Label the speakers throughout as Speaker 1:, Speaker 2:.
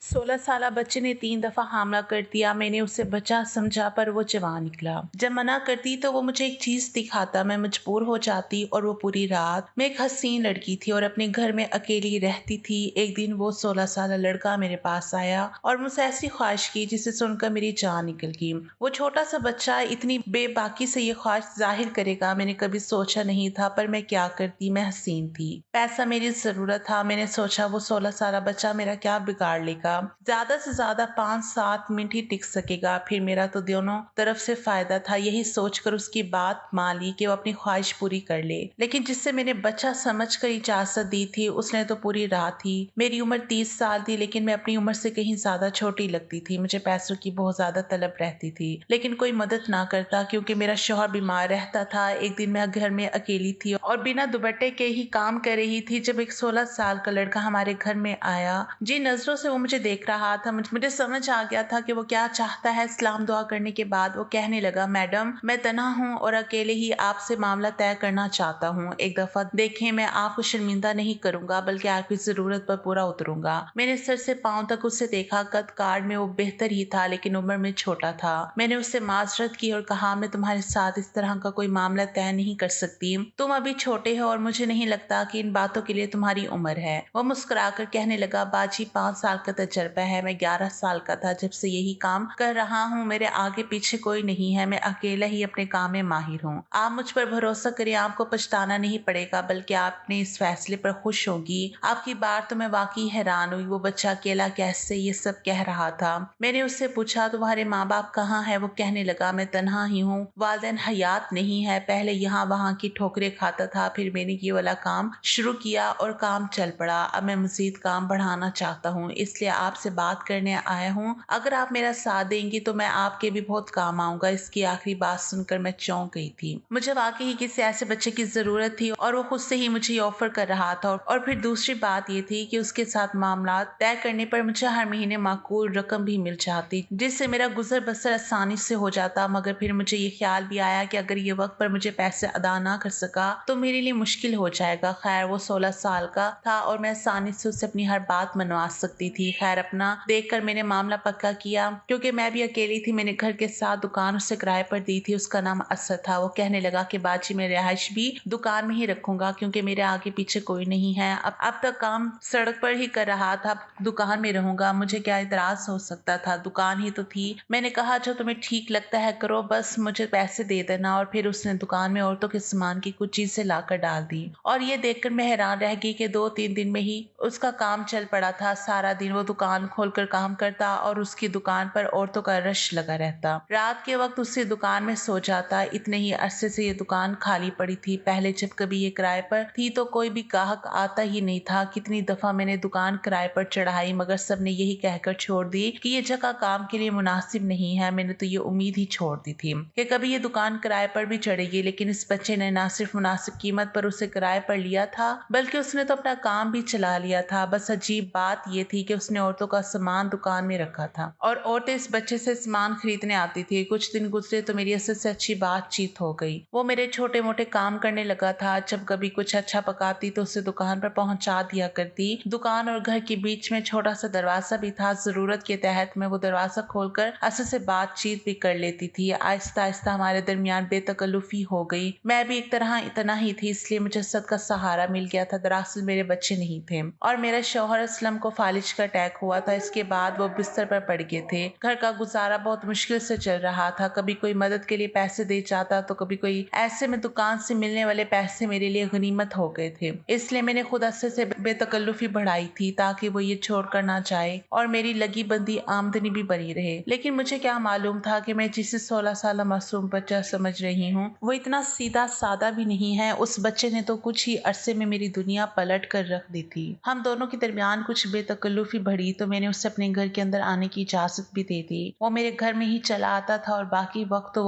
Speaker 1: 16 साला बच्चे ने 3 दफा हमला कर दिया। मैंने उसे बच्चा समझा पर वो जवान निकला। जब मना करती तो वो मुझे एक चीज दिखाता, मैं मजबूर हो जाती और वो पूरी रात। मैं एक हसीन लड़की थी और अपने घर में अकेली रहती थी। एक दिन वो 16 साला लड़का मेरे पास आया और मुझसे ऐसी ख्वाहिश की जिसे सुनकर मेरी जान निकल गई। वो छोटा सा बच्चा इतनी बेबाकी से ये ख्वाहिश जाहिर करेगा मैंने कभी सोचा नहीं था, पर मैं क्या करती, मैं हसीन थी। पैसा मेरी जरूरत था। मैंने सोचा वो 16 साला बच्चा मेरा क्या बिगाड़ लेगा, ज्यादा से ज्यादा 5-7 मिनट ही टिक सकेगा, फिर मेरा तो दोनों तरफ से फायदा था। यही सोचकर उसकी बात मान ली कि वो अपनी ख्वाहिश पूरी कर ले। लेकिन जिससे मैंने बच्चा समझकर इजाजत दी थी उसने तो पूरी रात ही। मेरी उम्र 30 साल थी लेकिन मैं अपनी उम्र से कहीं ज्यादा छोटी लगती थी। मुझे पैसों की बहुत ज्यादा तलब रहती थी लेकिन कोई मदद ना करता क्योंकि मेरा शौहर बीमार रहता था। एक दिन मैं घर में अकेली थी और बिना दुपट्टे के ही काम कर रही थी जब एक 16 साल का लड़का हमारे घर में आया। जिन नजरों से वो मुझे देख रहा था मुझे समझ आ गया था कि वो क्या चाहता है। सलाम दुआ करने के बाद वो कहने लगा, मैडम मैं तन्हा हूँ और अकेले ही आपसे मामला तय करना चाहता हूँ। एक दफा देखें, मैं आपको शर्मिंदा नहीं करूंगा बल्कि आपकी जरूरत पर पूरा उतरूंगा। मैंने सर से पांव तक उसे देखा। कद काट में वो बेहतर ही था लेकिन उम्र में छोटा था। मैंने उससे माजरत की और कहा, मैं तुम्हारे साथ इस तरह का कोई मामला तय नहीं कर सकती। तुम अभी छोटे हो और मुझे नहीं लगता कि इन बातों के लिए तुम्हारी उम्र है। वो मुस्कुराकर कहने लगा, बाजी 5 साल का तजर्बा है, मैं 11 साल का था जब से यही काम कर रहा हूँ। मेरे आगे पीछे कोई नहीं है, मैं अकेला ही अपने काम में माहिर हूँ। आप मुझ पर भरोसा करिए, आपको पछताना नहीं पड़ेगा बल्कि आपने इस फैसले पर खुश होगी। आपकी बात तो मैं वाकई हैरान हुई। वो बच्चा अकेला कैसे ये सब कह रहा था। मैंने उससे पूछा, तुम्हारे माँ बाप कहाँ है? वो कहने लगा, मैं तन्हा ही हूँ, वालिदैन हयात नहीं है। पहले यहाँ वहाँ की ठोकरें खाता था, फिर मैंने ये वाला काम शुरू किया और काम चल पड़ा। अब मैं मजीद काम बढ़ाना चाहता हूँ, इसलिए आपसे बात करने आया हूँ। अगर आप मेरा साथ देंगी तो मैं आपके भी बहुत काम आऊंगा। इसकी आखिरी बात सुनकर मैं चौंक गई थी। मुझे वाकई ही किसी ऐसे बच्चे की जरूरत थी और वो खुद से ही मुझे ये ऑफर कर रहा था। और फिर दूसरी बात ये थी कि उसके साथ मामला तय करने पर मुझे हर महीने माकूल रकम भी मिल जाती जिससे मेरा गुजर बसर आसानी से हो जाता। मगर फिर मुझे ये ख्याल भी आया कि अगर ये वक्त पर मुझे पैसे अदा ना कर सका तो मेरे लिए मुश्किल हो जाएगा। खैर वो 16 साल का था और मैं आसानी से उससे अपनी हर बात मनवा सकती थी। खैर अपना देखकर मैंने मामला पक्का किया क्योंकि मैं भी अकेली थी। मैंने घर के साथ दुकान उससे किराए पर दी थी। उसका नाम असद था। वो कहने लगा कि बाजी मैं रिहाइश भी दुकान में ही रखूंगा क्योंकि मेरे आगे पीछे कोई नहीं है। अब तक काम सड़क पर ही कर रहा था, दुकान में रहूंगा। मुझे क्या इतराज हो सकता था, दुकान ही तो थी। मैंने कहा, जो तुम्हें ठीक लगता है करो, बस मुझे पैसे दे देना। और फिर उसने दुकान में औरतों के सामान की कुछ चीजें लाकर डाल दी और ये देखकर मैं हैरान रह गई कि 2-3 दिन में ही उसका काम चल पड़ा था। सारा दिन वो दुकान खोलकर काम करता और उसकी दुकान पर औरतों का रश लगा रहता। रात के वक्त उसी दुकान में सो जाता। इतने ही अरसे से ये दुकान खाली पड़ी थी। पहले जब कभी ये किराए पर थी तो कोई भी ग्राहक आता ही नहीं था। कितनी दफा मैंने दुकान किराए पर चढ़ाई मगर सबने यही कहकर छोड़ दी कि ये जगह काम के लिए मुनासिब नहीं है। मैंने तो ये उम्मीद ही छोड़ दी थी कि कभी ये दुकान किराए पर भी चढ़ेगी। लेकिन इस बच्चे ने ना सिर्फ मुनासिब कीमत पर उसे किराए पर लिया था बल्कि उसने तो अपना काम भी चला लिया था। बस अजीब बात ये थी कि उसने औरतों का सामान दुकान में रखा था और औरतें इस बच्चे से सामान खरीदने आती थी। कुछ दिन गुजरे तो मेरी असद से अच्छी बातचीत हो गई। वो मेरे छोटे मोटे काम करने लगा था। जब कभी कुछ अच्छा पकाती तो उसे दुकान पर पहुंचा दिया करती। दुकान और घर के बीच में छोटा सा दरवाजा भी था। जरूरत के तहत मैं वो दरवाजा खोलकर असद से बातचीत भी कर लेती थी। आहिस्ता आहिस्ता हमारे दरमियान बेतकल्लुफी हो गई। मैं भी एक तरह इतना ही थी, इसलिए मुझे असद का सहारा मिल गया था। दरअसल मेरे बच्चे नहीं थे और मेरा शौहर असलम को फालिज का अटैक हुआ था। इसके बाद वो बिस्तर पर पड़ गए थे। घर का गुजारा बहुत मुश्किल से चल रहा था। कभी कोई मदद के लिए पैसे दे जाता तो कभी कोई। ऐसे में दुकान से मिलने वाले पैसे मेरे लिए गनीमत हो गए थे। इसलिए मैंने खुद असद से बेतकल्लुफी बढ़ाई थी ताकि वो ये छोड़कर ना जाए और मेरी लगी बंदी आमदनी भी बनी रहे। लेकिन मुझे क्या मालूम था कि मैं जिसे 16 साल मासूम बच्चा समझ रही हूँ वो इतना सीधा सादा भी नहीं है। उस बच्चे ने तो कुछ ही अरसे में मेरी दुनिया पलट कर रख दी थी। हम दोनों के दरमियान कुछ बेतकल्लुफी बढ़ी तो मैंने उससे अपने घर के अंदर आने की इजाजत भी दे दी। वो मेरे घर में ही चला आता था और बाकी वक्त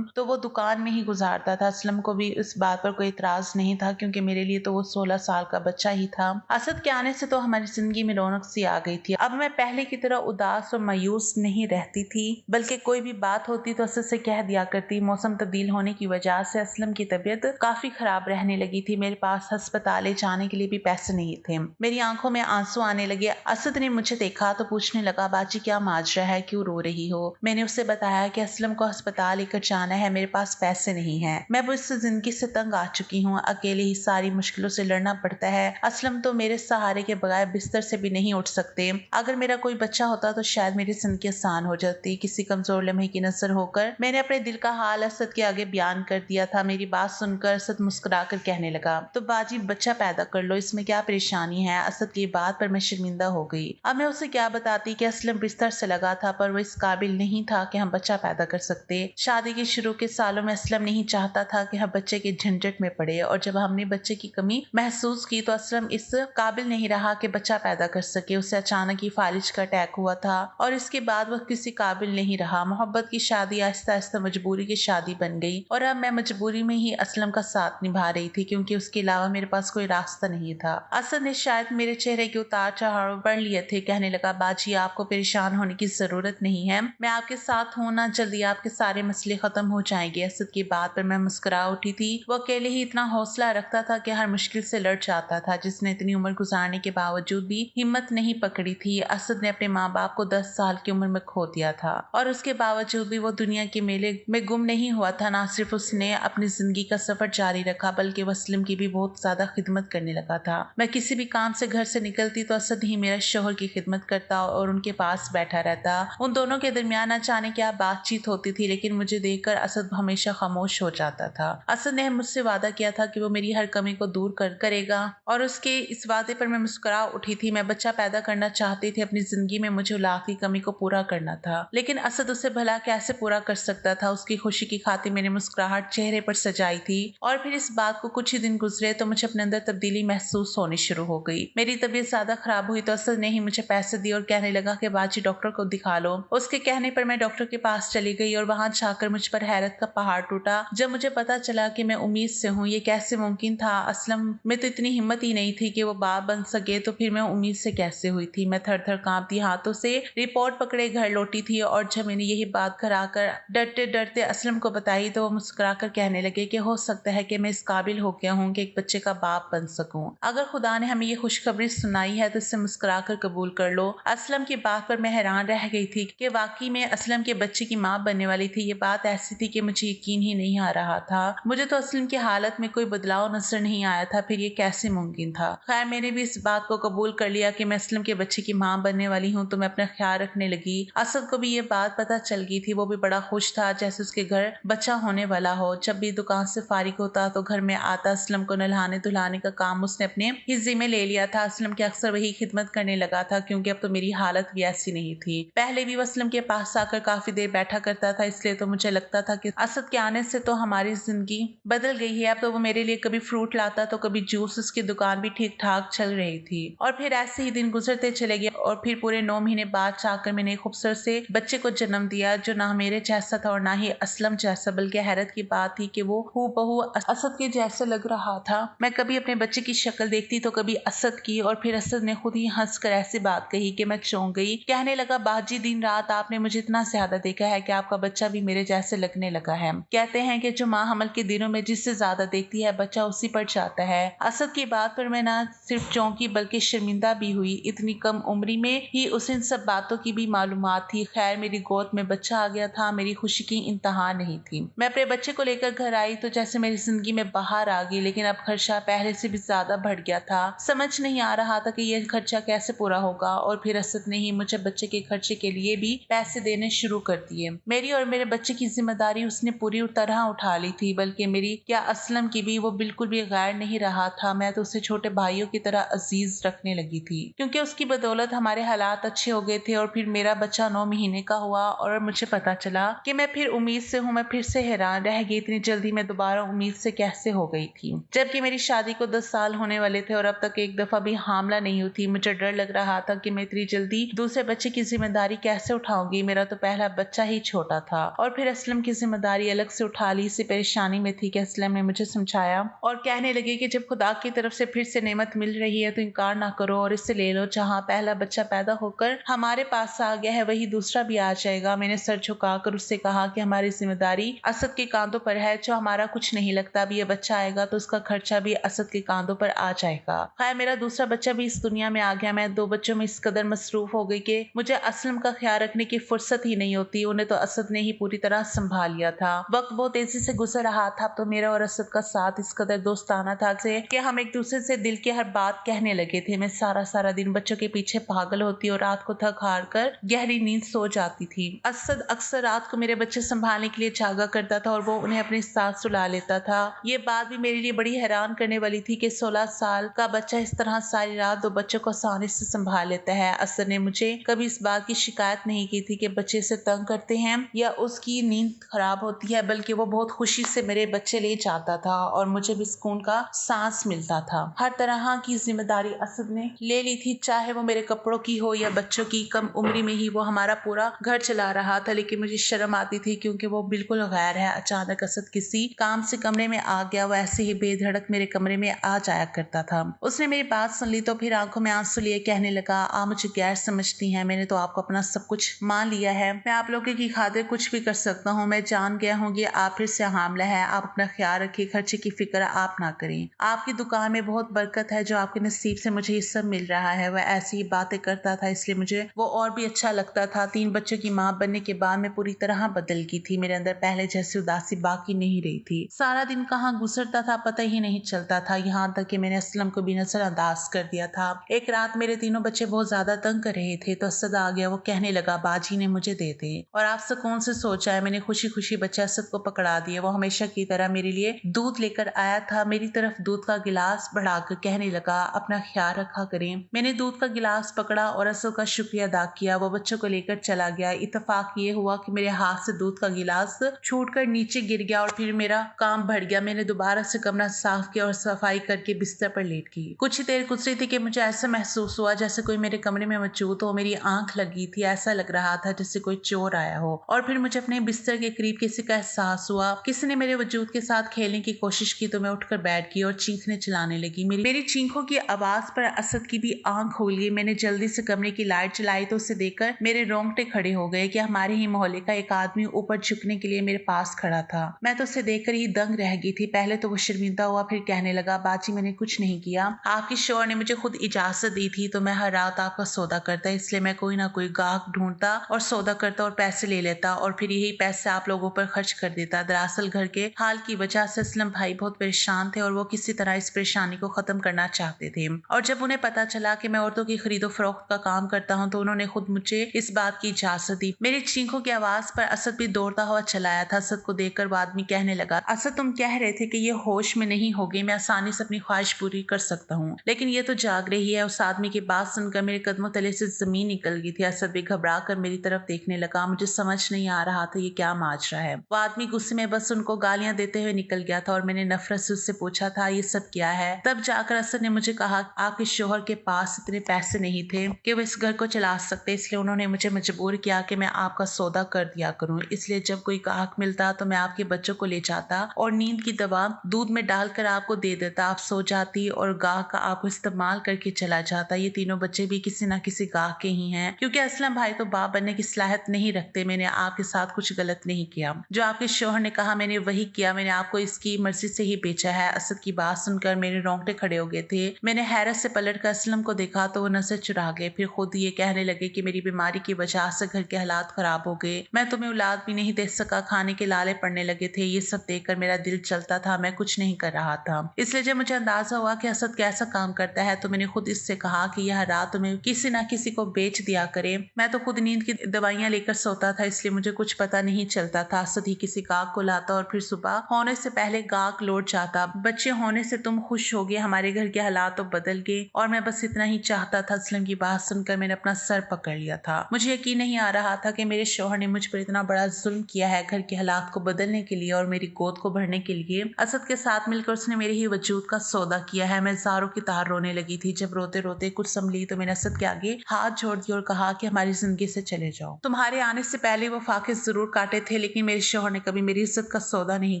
Speaker 1: तो वो दुकान में ही गुजारता था। असलम को भी इस बात पर कोई इतराज नहीं था क्योंकि मेरे लिए तो वो 16 साल का बच्चा ही था। असद के आने से तो हमारी जिंदगी में रौनक सी आ गई थी। अब मैं पहले की तरह उदास और मायूस नहीं रहती थी बल्कि कोई भी बात होती तो असद से कह दिया करती। मौसम तब्दील होने की वजह से असलम की तबीयत काफी खराब रहने लगी थी। मेरे पास अस्पताल जाने के लिए भी पैसे नहीं थे। मेरी आंखों में आंसू आने लगे। असद ने मुझे मुझे देखा तो पूछने लगा, बाजी क्या माजरा है, क्यों रो रही हो? मैंने उसे बताया कि असलम को अस्पताल लेकर जाना है, मेरे पास पैसे नहीं है, मैं वो इससे जिंदगी से तंग आ चुकी हूँ, अकेले ही सारी मुश्किलों से लड़ना पड़ता है। असलम तो मेरे सहारे के बगैर बिस्तर से भी नहीं उठ सकते। अगर मेरा कोई बच्चा होता तो शायद मेरी जिंदगी आसान हो जाती। किसी कमजोर लम्हे की नजर होकर मैंने अपने दिल का हाल असद के आगे बयान कर दिया था। मेरी बात सुनकर असद मुस्कुरा कर कहने लगा, तो बाजी बच्चा पैदा कर लो, इसमें क्या परेशानी है? असद की बात पर मैं शर्मिंदा हो गई। अब मैं उसे क्या बताती कि असलम बिस्तर से लगा था पर वो इस काबिल नहीं था कि हम बच्चा पैदा कर सकते। शादी के शुरू के सालों में असलम नहीं चाहता था कि हम बच्चे के झंझट में पड़े, और जब हमने बच्चे की कमी महसूस की तो असलम इस काबिल नहीं रहा कि बच्चा पैदा कर सके। उसे अचानक ही फालिज का अटैक हुआ था और इसके बाद वह किसी काबिल नहीं रहा। मोहब्बत की शादी आहिस्ता आहिस्ता मजबूरी की शादी बन गई और अब मैं मजबूरी में ही असलम का साथ निभा रही थी, क्योंकि उसके अलावा मेरे पास कोई रास्ता नहीं था। असद ने शायद मेरे चेहरे के उतार चढ़ाव पढ़ लिए थे। कहने लगा, बाजी आपको परेशान होने की जरूरत नहीं है, मैं आपके साथ हूं ना, जल्दी आपके सारे मसले खत्म हो जाएंगे। असद की बात पर मैं मुस्कुरा उठी थी। वो अकेले ही इतना हौसला रखता था कि हर मुश्किल से लड़ जाता था, जिसने इतनी उम्र गुजारने के बावजूद भी हिम्मत नहीं पकड़ी थी। असद ने अपने माँ बाप को 10 साल की उम्र में खो दिया था और उसके बावजूद भी वो दुनिया के मेले में गुम नहीं हुआ था। ना सिर्फ उसने अपनी जिंदगी का सफर जारी रखा बल्कि वो असलम की भी बहुत ज्यादा खिदमत करने लगा था। मैं किसी भी काम से घर से निकलती तो असद ही मेरा शोहर की खिदमत करता और उनके पास बैठा रहता। उन दोनों के दरमियान न जाने क्या बातचीत होती थी, लेकिन मुझे देखकर असद हमेशा खामोश हो जाता था। असद ने मुझसे वादा किया था कि वो मेरी हर कमी को दूर करेगा और उसके इस वादे पर मैं मुस्कुरा उठी थी। मैं बच्चा पैदा करना चाहती थी, अपनी जिंदगी में मुझे औलाद की कमी को पूरा करना था, लेकिन असद उसे भला कैसे पूरा कर सकता था? उसकी खुशी की खातिर मैंने मुस्कुराहट चेहरे पर सजाई थी और फिर इस बात को कुछ ही दिन गुजरे तो मुझे अपने अंदर तब्दीली महसूस होनी शुरू हो गई। मेरी तबीयत ज्यादा खराब हुई तो असद ने ही मुझे पैसे दिए और कहने लगा कि बाजी डॉक्टर को दिखा लो। उसके कहने पर मैं डॉक्टर के पास चली गई और वहां जाकर मुझ पर हैरत का पहाड़ टूटा जब मुझे पता चला कि मैं उम्मीद से हूँ। ये कैसे मुमकिन था? असलम में तो इतनी हिम्मत ही नहीं थी कि वो बाप बन सके, तो फिर मैं उम्मीद से कैसे हुई थी? मैं थर थर कांपती हाथों से रिपोर्ट पकड़े घर लौटी थी और जब मैंने यही बात घर आकर डरते डरते असलम को बताई तो वो मुस्कुरा कर कहने लगे कि हो सकता है कि मैं इस काबिल हो गया हूँ कि एक बच्चे का बाप बन सकूं। अगर खुदा ने हमें ये खुशखबरी सुनाई है तो इससे मुस्कुरा कर कबूल कर लो। असलम की बात पर मैं हैरान रह गई थी कि वाकई में असलम के बच्चे की माँ बनने वाली थी। ये बात ऐसी थी कि मुझे यकीन ही नहीं आ रहा था। मुझे तो असलम की हालत में कोई बदलाव नजर नहीं आया था, फिर ये कैसे मुमकिन था? खैर मैंने भी इस बात को कबूल कर लिया कि मैं असलम के बच्चे की माँ बनने वाली हूँ, तो मैं अपना ख्याल रखने लगी। असद को भी ये बात पता चल गई थी। वो भी बड़ा खुश था जैसे उसके घर बच्चा होने वाला हो। जब भी दुकान से फारिग होता तो घर में आता असलम को नहलाने धुलाने का काम उसने अपने ही जिम्मे ले लिया था। असलम की अक्सर वही खिदमत करने लगा था क्योंकि अब तो मेरी हालत भी ऐसी नहीं थी। पहले भी वो असलम के पास आकर काफी देर बैठा करता था, इसलिए तो मुझे लगता था कि असद के आने से तो हमारी जिंदगी बदल गई है। अब तो वो मेरे लिए कभी फ्रूट लाता तो कभी जूस, उसकी दुकान भी ठीक ठाक चल रही थी। और फिर ऐसे ही दिन गुजरते चले गए और फिर पूरे 9 महीने बाद जाकर मैंने एक खूबसूरत से बच्चे को जन्म दिया जो ना मेरे जैसा था और ना ही असलम जैसा, बल्कि हैरत की बात थी कि वो हूबहू असद के जैसे लग रहा था। मैं कभी अपने बच्चे की शक्ल देखती तो कभी असद की, और फिर असद ने खुद ही हंसकर ऐसी बात कही कि मैं चौंक गई। कहने लगा, बाजी दिन रात आपने मुझे इतना ज्यादा देखा है कि आपका बच्चा भी मेरे जैसे लगने लगा है। कहते हैं कि जो माँ हमल के दिनों में जिससे ज्यादा देखती है बच्चा उसी पर जाता है। असद की बात पर मैं ना सिर्फ चौंकी बल्कि शर्मिंदा भी हुई। इतनी कम उम्री में ही उसे इन सब बातों की भी मालूमात थी। खैर मेरी गोद में बच्चा आ गया था। मेरी खुशी की इंतहा नहीं थी। मैं अपने बच्चे को लेकर घर आई तो जैसे मेरी जिंदगी में बाहर आ गई, लेकिन अब खर्चा पहले से भी ज्यादा बढ़ गया था। समझ नहीं आ रहा था कि यह खर्चा कैसे पूरा होगा। और फिर असद ने ही मुझे बच्चे के खर्चे के लिए भी पैसे देने शुरू कर दिए। मेरी और मेरे बच्चे की जिम्मेदारी उसने पूरी तरह उठा ली थी, बल्कि मेरी क्या असलम की भी। वो बिल्कुल भी गैर नहीं रहा था। मैं तो उसे छोटे भाइयों की तरह अजीज रखने लगी थी क्योंकि उसकी बदौलत हमारे हालात अच्छे हो गए थे। और फिर मेरा बच्चा 9 महीने का हुआ और मुझे पता चला कि मैं फिर उम्मीद से हूँ। मैं फिर से हैरान रह गई, इतनी जल्दी मैं दोबारा उम्मीद से कैसे हो गई थी, जबकि मेरी शादी को 10 साल होने वाले थे और अब तक एक दफा भी हामला नहीं हुई थी। मुझे डर लग रहा था कि मैं इतनी जल्दी दूसरे बच्चे की जिम्मेदारी कैसे उठाऊंगी। मेरा तो पहला बच्चा ही छोटा था और फिर असलम की जिम्मेदारी अलग से उठा ली। इसी परेशानी में थी कि असलम ने मुझे समझाया और कहने लगे कि जब खुदा की तरफ से फिर से नेमत मिल रही है तो इनकार ना करो और इससे ले लो। जहाँ पहला बच्चा पैदा होकर हमारे पास आ गया है वही दूसरा भी आ जाएगा। मैंने सर झुकाकर उससे कहा कि हमारी जिम्मेदारी असद के कांधों पर है। जो हमारा कुछ नहीं लगता, अब ये बच्चा आएगा तो उसका खर्चा भी असद के कांधों पर आ जाएगा। खैर मेरा दूसरा बच्चा भी इस दुनिया में आ गया। मैं 2 बच्चों में इस कदर मसरूफ हो गई कि मुझे असलम का ख्याल रखने की फुर्सत ही नहीं होती। उन्हें तो असद ने ही पूरी तरह संभाल लिया था। वक्त बहुत तेजी से गुजर रहा था। तो मेरा और असद का साथ इस कदर दोस्ताना था कि हम एक दूसरे से दिल की हर बात कहने लगे थे। मैं सारा सारा दिन बच्चों के पीछे पागल होती और रात को थक हार कर गहरी नींद सो जाती थी। असद अक्सर रात को मेरे बच्चे संभालने के लिए जागा करता था और वो उन्हें अपने साथ सुला लेता था। ये बात भी मेरे लिए बड़ी हैरान करने वाली थी कि 16 साल का बच्चा इस तरह सारी रात दो बच्चों को आसानी से संभाल लेता है। असद ने मुझे कभी इस बात की शिकायत नहीं की थी कि बच्चे से तंग करते हैं या उसकी नींद खराब होती है, बल्कि वो बहुत खुशी से मेरे बच्चे ले जाता था और मुझे भी सुकून का सांस मिलता था। हर तरह की जिम्मेदारी असद ने ले ली थी, चाहे वो मेरे कपड़ों की हो या बच्चों की। कम उम्री में ही वो हमारा पूरा घर चला रहा था, लेकिन मुझे शर्म आती थी क्योंकि वो बिल्कुल गैर है। अचानक असद किसी काम से कमरे में आ गया। वो ऐसे ही बेधड़क मेरे कमरे में आ जाया करता था। उसने मेरी बात सुन ली तो फिर आंखों में आंसू लिए कहने लगा, आप मुझे गैर समझती हैं, मैंने तो आपको अपना सब कुछ मान लिया है। मैं आप लोगों की खातिर कुछ भी कर सकता हूँ। मैं जान गया हूँ कि आप फिर से हामला है। आप अपना ख्याल रखिए, खर्चे की फिक्र आप ना करें। आपकी दुकान में बहुत बरकत है, जो आपके नसीब से मुझे ये सब मिल रहा है। वह ऐसी ही बातें करता था, इसलिए मुझे वो और भी अच्छा लगता था। 3 बच्चों की माँ बनने के बाद मैं पूरी तरह बदल गई थी। मेरे अंदर पहले जैसी उदासी बाकी नहीं रही थी। सारा दिन कहाँ गुजरता था पता ही नहीं चलता था, यहाँ तक कि मैंने असलम को भी नजरअंदाज कर दिया था। एक रात मेरे तीनों बच्चे बहुत ज्यादा तंग कर रहे थे तो असद आ गया। वो कहने लगा, बाजी ने मुझे दे दे और आप सुकून से सो जाए। मैंने खुशी खुशी बच्चे असद को पकड़ा दिए। वो हमेशा की तरह मेरे लिए दूध लेकर आया था। मेरी तरफ दूध का गिलास बढ़ाकर कहने लगा, अपना ख्याल रखा करें। मैंने दूध का गिलास पकड़ा और असद का शुक्रिया अदा किया। वो बच्चों को लेकर चला गया। इत्तेफाक ये हुआ कि मेरे हाथ से दूध का गिलास छूटकर नीचे गिर गया और फिर मेरा काम बढ़ गया। मैंने दोबारा से कमरा साफ किया और सफाई करके बिस्तर पर लेट गई। कुछ ही देर गुजरी थी कि मुझे ऐसा महसूस हुआ जैसे कोई मेरे कमरे में मौजूद हो। मेरी आंख लगी थी, ऐसा लग रहा था जैसे कोई चोर आया हो। और फिर मुझे अपने बिस्तर के करीब किसी का एहसास हुआ। किसी ने मेरे वजूद के साथ खेलने की कोशिश की तो मैं उठकर बैठ गई और चीखने चलाने लगी। मेरी चीखों की आवाज पर असद की भी आंख खुल गई। मैंने जल्दी से कमरे की लाइट जलाई तो उसे देखकर मेरे रोंगटे खड़े हो गए कि हमारे ही मोहल्ले का एक आदमी ऊपर झुकने के लिए मेरे पास खड़ा था। मैं तो उसे देखकर ही दंग रह गई थी। पहले तो वो शर्मिंदा हुआ, फिर कहने लगा, बाजी मैंने कुछ नहीं किया। आपके शौहर ने मुझे खुद इजाजत दी थी तो मैं हर रात आपका सौदा करता, इसलिए मैं कोई ना कोई गाहक ढूंढता और सौदा करता और पैसे ले लेता और फिर यही पैसे आप लोगों पर खर्च कर देता। दरअसल घर के हाल की वजह से असलम भाई बहुत परेशान थे और वो किसी तरह इस परेशानी को खत्म करना चाहते थे। और जब उन्हें पता चला कि मैं औरतों की खरीदो फरोख्त का काम करता हूँ तो उन्होंने खुद मुझे इस बात की इजाजत दी। मेरी चीखों की आवाज पर असद भी दौड़ता हुआ चला आया था। असद को देखकर वो आदमी कहने लगा, असद तुम कह रहे थे कि ये होश में नहीं होगी, मैं आसानी से अपनी ख्वाहिश पूरी कर सकता हूँ, लेकिन ये तो जाग रही है। उस आदमी की बात सुनकर मेरे कदमों तले से जमीन निकल गई थी। असद भी घबरा कर मेरी तरफ देखने लगा। मुझे समझ नहीं आ रहा था ये क्या माजरा है। वो आदमी गुस्से में बस उनको गालियां देते हुए निकल गया था और मैंने नफरत से उससे पूछा था, ये सब क्या है। तब जाकर असद ने मुझे कहा, आपके शोहर के पास इतने पैसे नहीं थे कि वो इस घर को चला सकते, इसलिए उन्होंने मुझे मजबूर किया कि मैं आपका सौदा कर दिया करूं। इसलिए जब कोई गाहक मिलता तो मैं आपके बच्चों को ले जाता और नींद की दवा दूध में डालकर आपको दे देता। आप सो जाती और गाहक का आपको इस्तेमाल करके चला जाता। ये तीनों बच्चे भी किसी न किसी गाहक के ही हैं, क्योंकि असलम भाई तो बाप बनने की सलाहियत नहीं रखते। मैंने आपके साथ कुछ गलत नहीं किया। जो आपके शौहर ने कहा मैंने वही किया। मैंने आपको इसकी मर्जी से ही बेचा है। असद की बात सुनकर मेरे रोंगटे खड़े हो गए थे। मैंने हैरत से पलट कर असलम को देखा तो वो नजर चुरा गए। फिर खुद ये कहने लगे कि मेरी बीमारी की वजह से घर के हालात खराब हो गए, मैं तुम्हें औलाद भी नहीं दे सका। खाने के लाले पड़ने लगे थे। ये सब देखकर मेरा दिल चलता था, मैं कुछ नहीं कर रहा था। इसलिए जब मुझे अंदाजा हुआ कि असद कैसा काम करता है तो मैंने खुद इससे कहा कि यह रात तुम्हें किसी न किसी को बेच दिया करे। मैं तो खुद नींद की दवाइयां लेकर सोता था, इसलिए मुझे कुछ पता नहीं चलता था। असद ही किसी गाहक को लाता और फिर सुबह होने से पहले गाहक लौट जाता। बच्चे होने से तुम खुश हो गए, हमारे घर के हालात तो बदल गए और मैं बस इतना ही चाहता था। असलम की बात सुनकर मैंने अपना सर पकड़ लिया था। मुझे यकीन नहीं आ रहा था कि मेरे शौहर ने मुझ पर इतना बड़ा जुल्म किया है घर के हालात को बदलने के लिए और मेरी गोद को भरने के लिए। असद के साथ मिलकर उसने मेरे ही वजूद का सौदा किया है। मैं ज़ारों की तार रोने लगी थी। जब रोते रोते कुछ संभली तो मैंने असद के आगे हाथ जोड़ दिया और कहा कि हमारी जिंदगी से चले जाओ। तुम्हारे आने से पहले वो फाके जरूर काटे थे, लेकिन मेरे शौहर ने कभी मेरी इज्जत का सौदा नहीं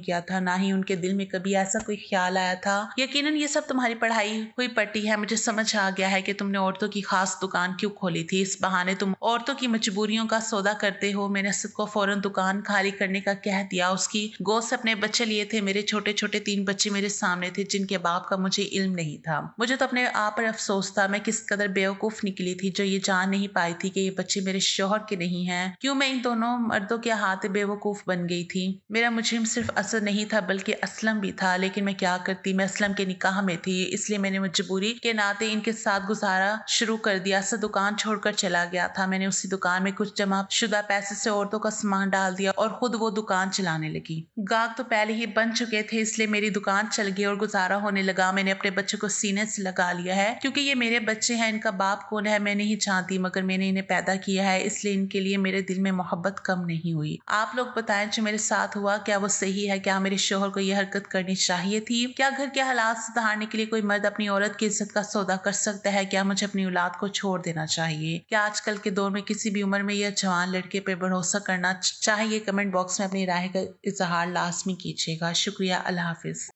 Speaker 1: किया था, ना ही उनके दिल में कभी ऐसा कोई ख्याल आया था। यकीनन ये सब तुम्हारी पढ़ाई हुई पट्टी है। मुझे समझ आ गया है कि तुमने औरतों की खास दुकान क्यों खोली थी। इस बहाने तुम औरतों की मजबूरियों का सौदा करते हो। मैंने असद को फौरन दुकान खाली करने का कह दिया। उसकी गोद से अपने बच्चे लिए थे। मेरे छोटे छोटे 3 बच्चे मेरे सामने थे जिनके बाप का मुझे इल्म नहीं था। मुझे तो अपने आप पर अफसोस था। मैं किस कदर बेवकूफ़ निकली थी जो ये जान नहीं पाई थी कि ये बच्चे मेरे शौहर के नहीं हैं। क्यों मैं इन दोनों मर्दों के हाथ बेवकूफ़ बन गई थी। मेरा मुजरिम सिर्फ असद नहीं था बल्कि असलम भी था, लेकिन मैं क्या करती, मैं असलम के निकाह में थी, इसलिए मैंने मजबूरी के नाते इनके साथ गुजारा शुरू कर दिया। असद दुकान छोड़कर चला गया था। मैंने उसी दुकान में कुछ जमा शुदा पैसे से औरतों का सामान डाल दिया और खुद वो दुकान चलाने लगी। गाहक तो पहले ही बन चुके थे, इसलिए मेरी दुकान चल गई और गुजारा होने लगा। मैंने अपने बच्चे को सीने से लगा लिया है क्योंकि ये मेरे बच्चे हैं। इनका बाप कौन है मैं नहीं जानती, मगर मैंने इन्हें पैदा किया है, इसलिए इनके लिए मेरे दिल में मोहब्बत कम नहीं हुई। आप लोग बताएं जो मेरे साथ हुआ क्या वो सही है? क्या मेरे शोहर को यह हरकत करनी चाहिए थी? क्या घर के हालात सुधारने के लिए कोई मर्द अपनी औरत की इज्जत का सौदा कर सकता है? क्या मुझे अपनी औलाद को छोड़ देना चाहिए? क्या आजकल के दौर में किसी भी उम्र में यह जवान लड़के पर भरोसा करना चाहिए? कमेंट बॉक्स में अपनी राय का इजहार लाजमी कीजिएगा। शुक्रिया। अल्लाह हाफिज।